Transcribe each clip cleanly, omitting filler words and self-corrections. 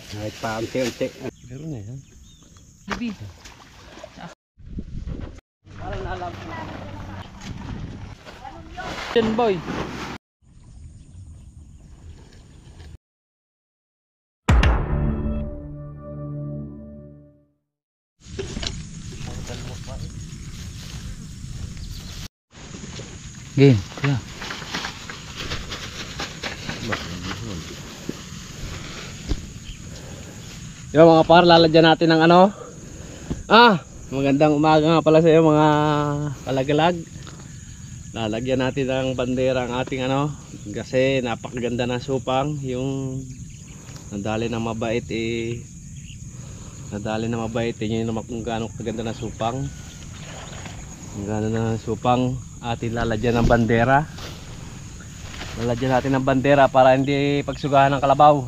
Kahit pa unti-unti. Meron na yan. Bibi. Parang naalam ko. Yan boy. Game, kuya. Yo mga par, lalagyan natin ng ano. Magandang umaga nga pala sa iyo mga kalagalag. Lalagyan natin ng bandera ang ating ano, kasi napakaganda ng supang. Yung nadali na mabait yun naman kung gaano kaganda ng supang. Kung gaano ng supang atin lalagyan ng bandera. Lalagyan natin ng bandera para hindi pagsugahan ng kalabaw.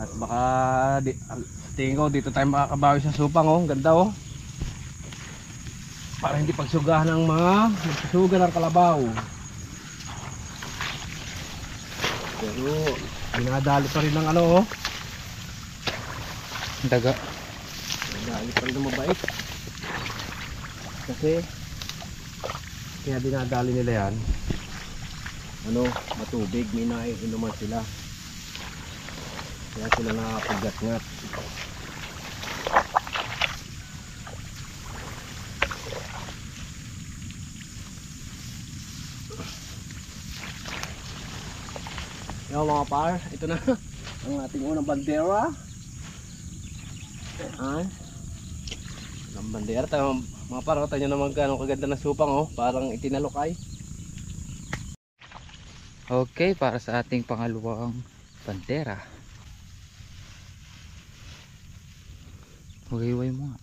At baka tingin ko dito tayo makakabawi sa supang. Ganda para hindi pagsugahan ng mga nagsusuga ng kalabaw. Pero dinadali pa rin ng ano Daga. dinadali pa rin ng mabait. Kasi kaya dinadali nila yan matubig, may naiinuman sila. Kaya sila nakapaggat-ngat. Yo mga par, ito na ang ating unang bandera. Ang bandera tayo mga par, tayo naman gano'ng kaganda na supang parang itinalukay. Okay, para sa ating pangalawang bandera. Huwiway mo nga.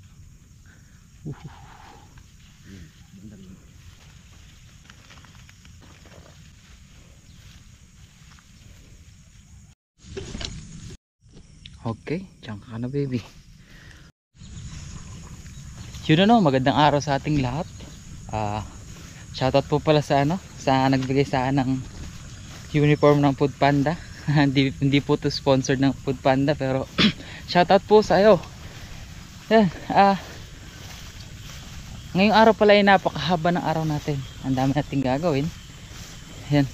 Okay, diyan ka na baby. Yun magandang araw sa ating lahat. Shoutout po pala sa sa nagbigay sa akin ng uniform ng Food Panda. hindi po to sponsored ng Food Panda, pero shoutout po sa iyo. Yan, ngayong araw pala ay napakahaba ng araw natin. Ang dami nating gagawin. Yan.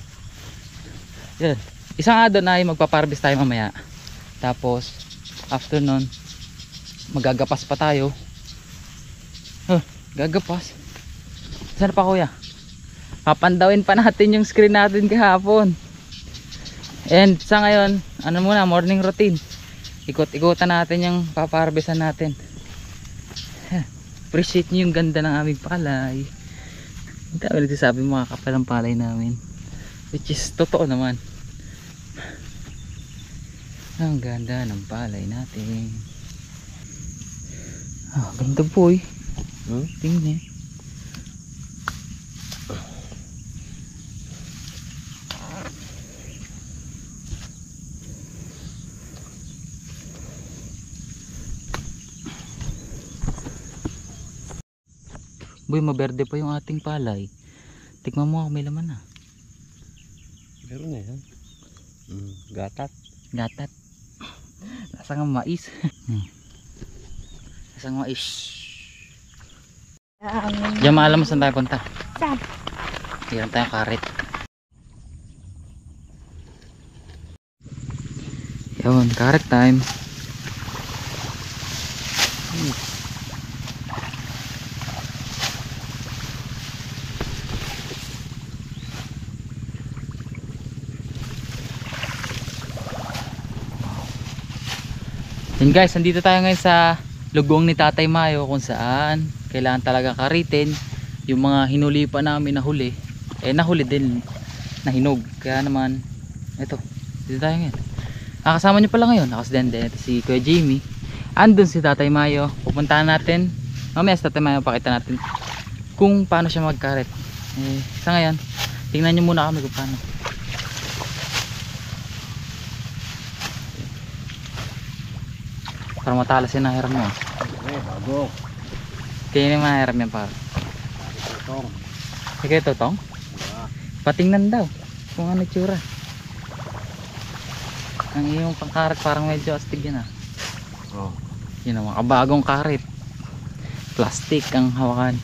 Yan. Isang araw na ay magpaparvest tayo mamaya. Tapos after nun magagapas pa tayo. Gagapas. Saan pa kuya? Papandawin pa natin yung screen natin kahapon. And sa ngayon, morning routine. Ikot-ikutan natin yung paparbesan natin. Appreciate nyo yung ganda ng aming palay. Ang dami nagsasabi mga kapalang palay namin, which is totoo naman. Ang ganda ng palay natin. Ganda po tingnan. Boy, maberde pa yung ating palay. Tikman mo kung may laman na. Meron na yan. Gatat. Gatat. Lasang mais. Lasang mais. Diyan maalam mo saan tayo punta. Saan? Meron tayong karet. Yun, karet time. Yun guys, nandito tayo ngayon sa lugong ni Tatay Mayo, kung saan kailangan talaga karitin yung mga hinuli pa namin na huli. Nahuli din na hinog. Kaya naman ito, dito tayo ngayon. Kasama nyo pala ngayon, ako si Dende, si Kuya Jamie. Andun si Tatay Mayo. Pupuntahan natin mamaya si Tatay Mayo, pakita natin kung paano siya magkaret. Sa ngayon, tingnan nyo muna kami kung paano. Para matalas yung nahiram mo. Bago. Kaya yung mahiram yan para. Totong. Sige, totong? Patingnan daw kung ano tsura. Ang iyong pangkaret parang medyo astig yan ah. Oh. Yun ang mga bagong karet. Plastic ang hawakan.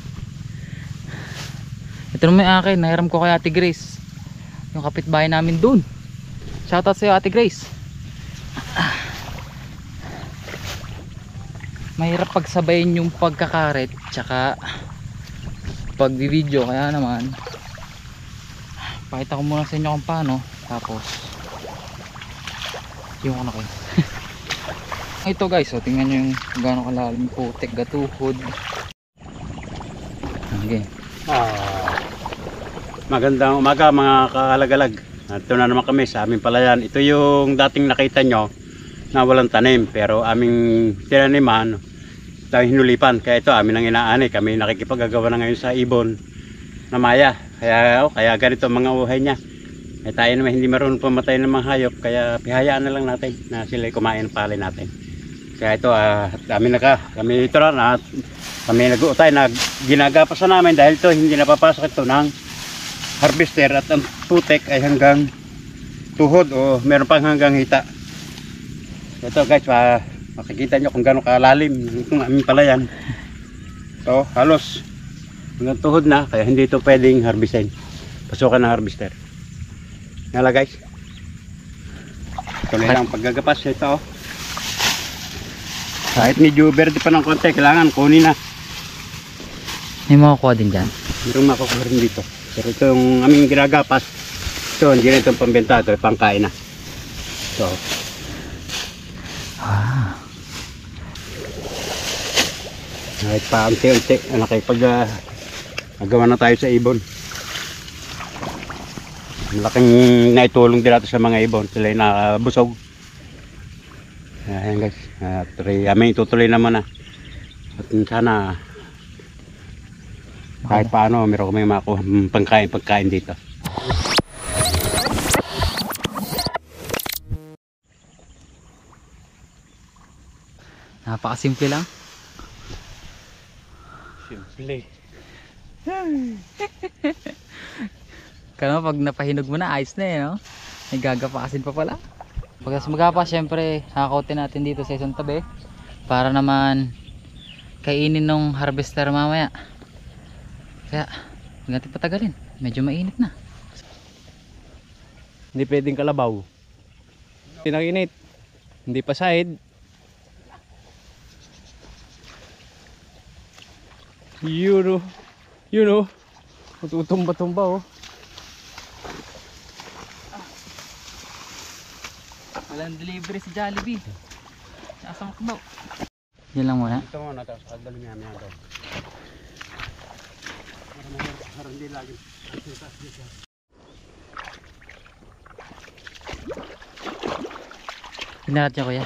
Ito naman yung akin, nahiram ko kay Ate Grace. Yung kapitbahay namin dun. Shoutout sa'yo Ate Grace. Mahirap pagsabayin yung pagkakaret tsaka pagbibideo, kaya naman pakita ko muna sa inyo kung paano. Tapos yung ano kayo. Ito guys, so tingnan nyo yung gano'ng kalalim, putik, gatuhod. Okay. Magandang umaga mga kalagalag. Ito na naman kami sa aming palayan. Ito yung dating nakita nyo na walang tanim, pero aming tinaniman tayo hinulipan. Kaya ito amin ang inaani. Kami nakikipagagawa na ngayon sa ibon na maya. Kaya ganito ang mga uhay niya. Tayo naman hindi marunong pamatay ng mga hayop, kaya pihayaan na lang natin na sila kumain ng palay natin. Kaya ito kami ito na kami nag-uutay na ginagapasan namin dahil ito hindi napapasok ito ng harvester at ang putek ay hanggang tuhod o meron pang hanggang hita. Ito guys, makikita nyo kung gano'ng kalalim yung aming palayan. Ito halos hanggang tuhod na, kaya hindi ito pwedeng harvestin. Pasukan ng harvester. Nala guys, tuloy lang paggagapas ito. Kahit medyo verde pa ng konti, kailangan kunin na. May makukuha din dyan. Mayroong makukuha rin dito. Pero ito yung aming ginagapas. Ito, hindi na itong pambenta. Ito, pangkain na. So, kahit pa unti-unti, nakipag nagawa na tayo sa ibon. Malaking naitulong din natin sa mga ibon. Sila yung nakabusog. Ayan guys, aming itutuloy naman na. At sana kahit paano meron kami makuha pagkain dito. Napakasimple lang. Simple. Kaya pag napahinog mo na, ayos na eh, no? May gagapasin pa pala. Pagkas magapas, syempre hakakotin natin dito sa isang tabi para naman kainin ng harvester mamaya. Kaya huwag natin patagalin, medyo mainit na. Hindi pwedeng kalabaw. Tinaginit. Hindi pa side. Yun o. Tutumba-tumba oh. Walang delivery sa Jollibee. Sa Macdo. Yan lang muna. Ito muna, tapos kagaling namin ito. Para hindi lagi. Pinarat niya kuya.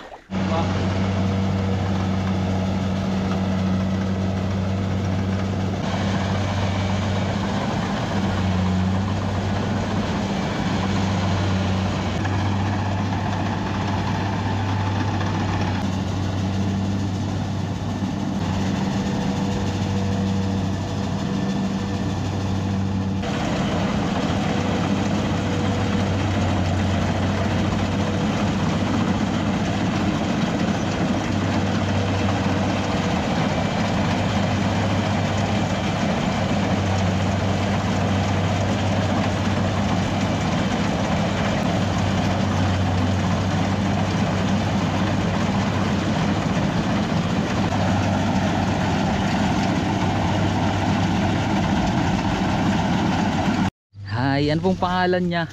Hi, ano pong pangalan niya?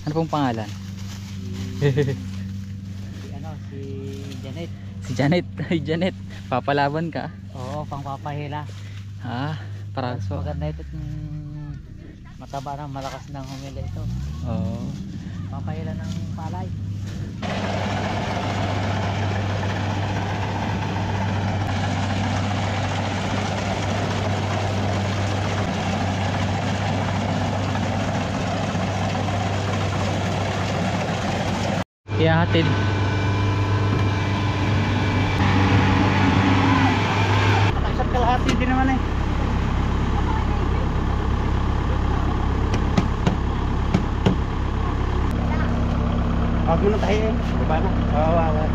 Ano pong pangalan? Si Janet. Si Janet. Hi Janet, papalaban ka? Oo, pangpapahila. Para Mas so. maganda ito mataba na, malakas ng humila ito. Oh. Papahila ng palay. Ihahatid. Taksat kalahati din naman eh. Huwag mo na tayo. Baba na. Baba.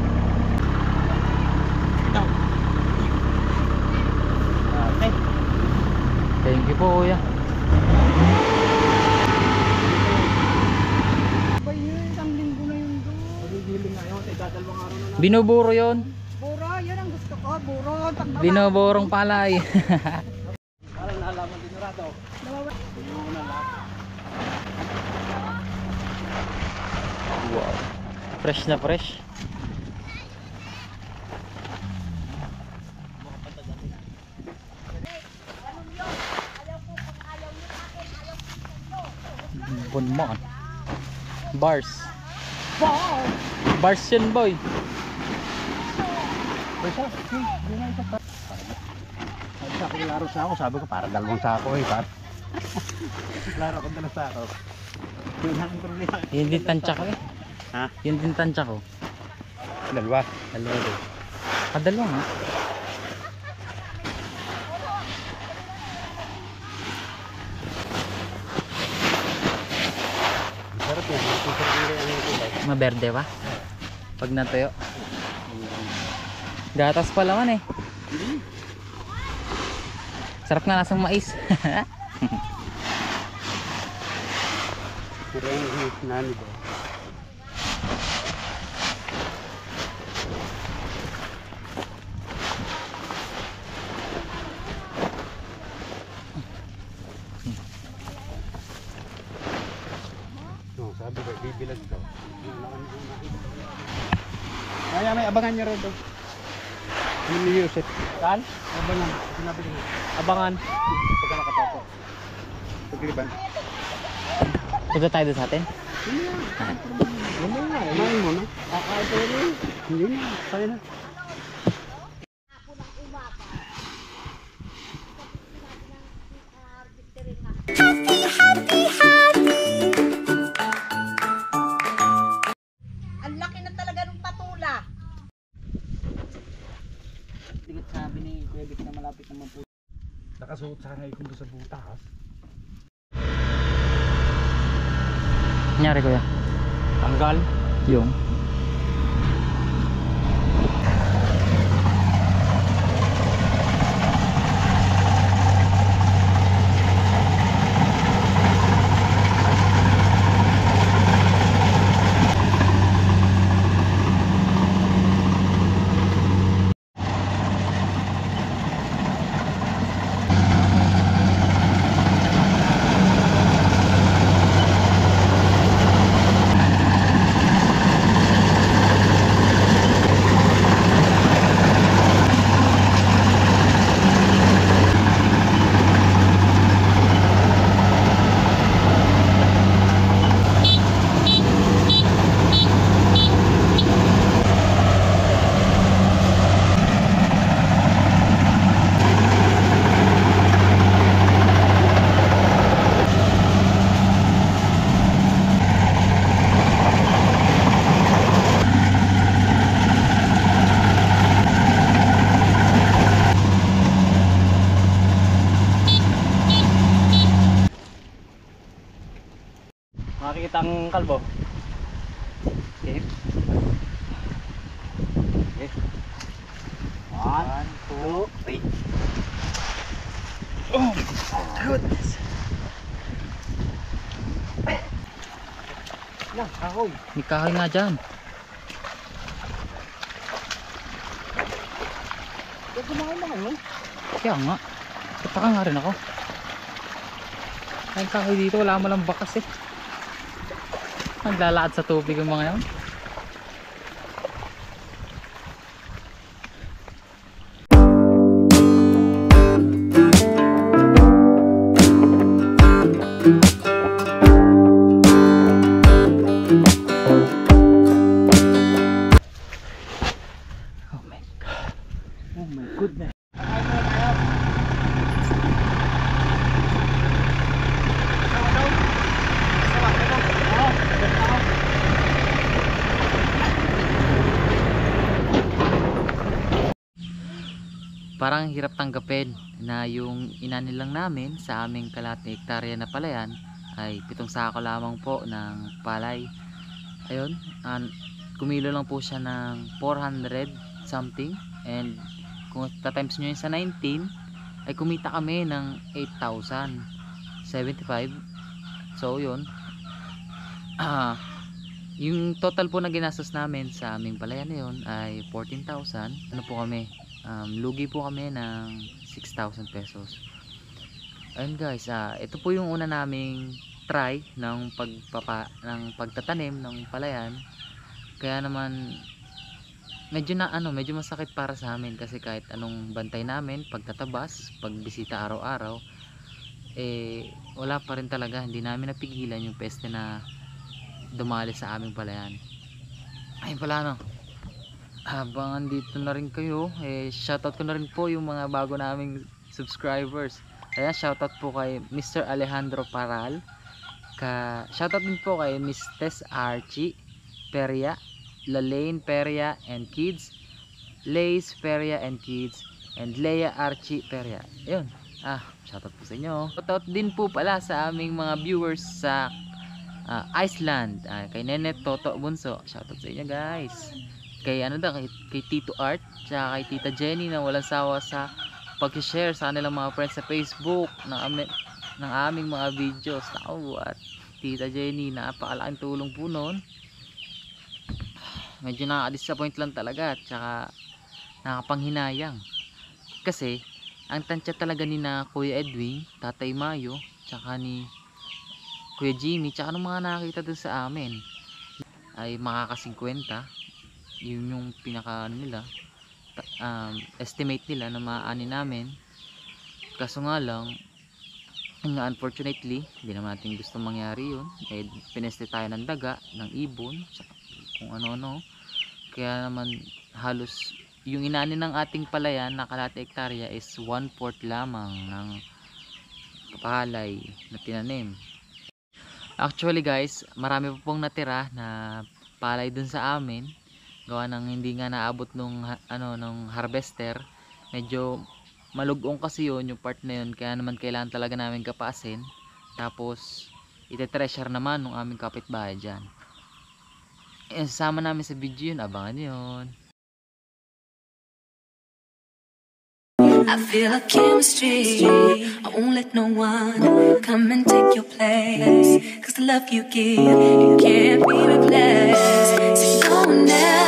Okay. Thank you po kuya. Binuburo yon. Buro, yun ang gusto ko. Buro. Pagbaba. Binuburong palay. Parang nalaman din rado. Wow. Fresh na fresh. Bonmon. Bars. Bars yun boy. Sa akin laro sa ako, sabi ko para dalawang sako eh. Laro ko dalawang sako. Yun ang problema. Yun din tansya ko eh. Ha? Yun din tansya ko. Dalawa. Dalawa din. Dalawa nga. Sarap yan. Maberde ba? Pag natuyo. Gatas pa laman eh. Sarap nga lasang mais. Pero yung nani ko. Sabi ko, bibilag daw. Kaya may abangan niya rin daw. Ano ni Yusef? Saan? Abangan. Sinabi niya. Abangan. Pagka nakatapo. Pagliban. Punta tayo doon sa atin. Ano nga? Kumain mo na. Kakain ko rin. Hindi na. Kaya na. Ang laki na talaga ng patula. Tigat sabi ni Kuya Vic na malapit naman po. Nakasuot sana ikong doon sa butas. Nangyari kuya? Tanggal. Yung. Makikita ang kalbo. Okay. Okay. 1, 2, 3. Oh goodness. Lang, kahoy. May kahoy nga dyan. Huwag kumain naman mo. Kaya nga. Pataka nga rin ako. Ay kahoy dito, wala mo lang bakas eh. Naglalakad sa tubig yung mga yun. Oh my God. Oh my goodness. Parang hirap tanggapin na yung inanin lang namin sa aming kalahating hektarya na palayan ay 7 sako lamang po ng palay. ayun, kumilo lang po siya ng 400 something, and kung ta-times nyo yun sa 19 ay kumita kami ng 8,075. So yun, yung total po na ginastos namin sa aming palayan na yun ay 14,000. Ano po kami, lugi po kami ng 6,000 pesos. Ayun guys, ito po yung una naming try ng pagtatanim ng palayan. Kaya naman medyo masakit para sa amin, kasi kahit anong bantay namin, pagtatabas, pagbisita araw-araw, wala pa rin talaga. Hindi namin napigilan yung peste na dumali sa aming palayan. Ayun pala, habang andito na rin kayo, shoutout ko na rin po yung mga bago naming subscribers. Ayan, shoutout po kay Mr. Alejandro Paral, shoutout din po kay Miss Tess Archie Peria, Lalaine Peria and Kids, Lace Peria and Kids, and Leia Archie Peria. Ayun, shoutout po sa inyo. Shoutout din po pala sa aming mga viewers sa Iceland, kay Nenet Toto Bunso, shoutout sa inyo guys. Kay kay Tito Art, tsaka kay Tita Jenny na walang sawa sa pag-share sa kanilang mga friends sa Facebook ng aming mga videos. At Tita Jenny, napakalaking tulong po noon. Medyo nakaka-disappoint lang talaga, tsaka nakapanghinayang, kasi ang tansya talaga ni na Kuya Edwin, Tatay Mayo, tsaka ni Kuya Jimmy, tsaka ng mga nakakita doon sa amin ay makaka-50. Yun yung pinaka nila, estimate nila na maaani namin. Kaso nga lang, unfortunately, hindi naman natin gusto mangyari yun. Pineste tayo ng daga, ng ibon, kung ano-ano. Kaya naman halos yung inaani ng ating palayan na kalahati hektarya is 1/4 lamang ng palay na tinanim. Actually guys, marami pa pong natira na palay dun sa amin, gawa ng hindi nga naabot nung harvester. Medyo malugong kasi yun, yung part na yun, kaya naman kailangan talaga namin kapasin, tapos ite-treasure naman ng aming kapitbahay dyan. Sasama namin sa video yun, abangan yun. I feel a chemistry. I won't let no one come and take your place. 'Cause the love you give, it can't be replaced. So no one else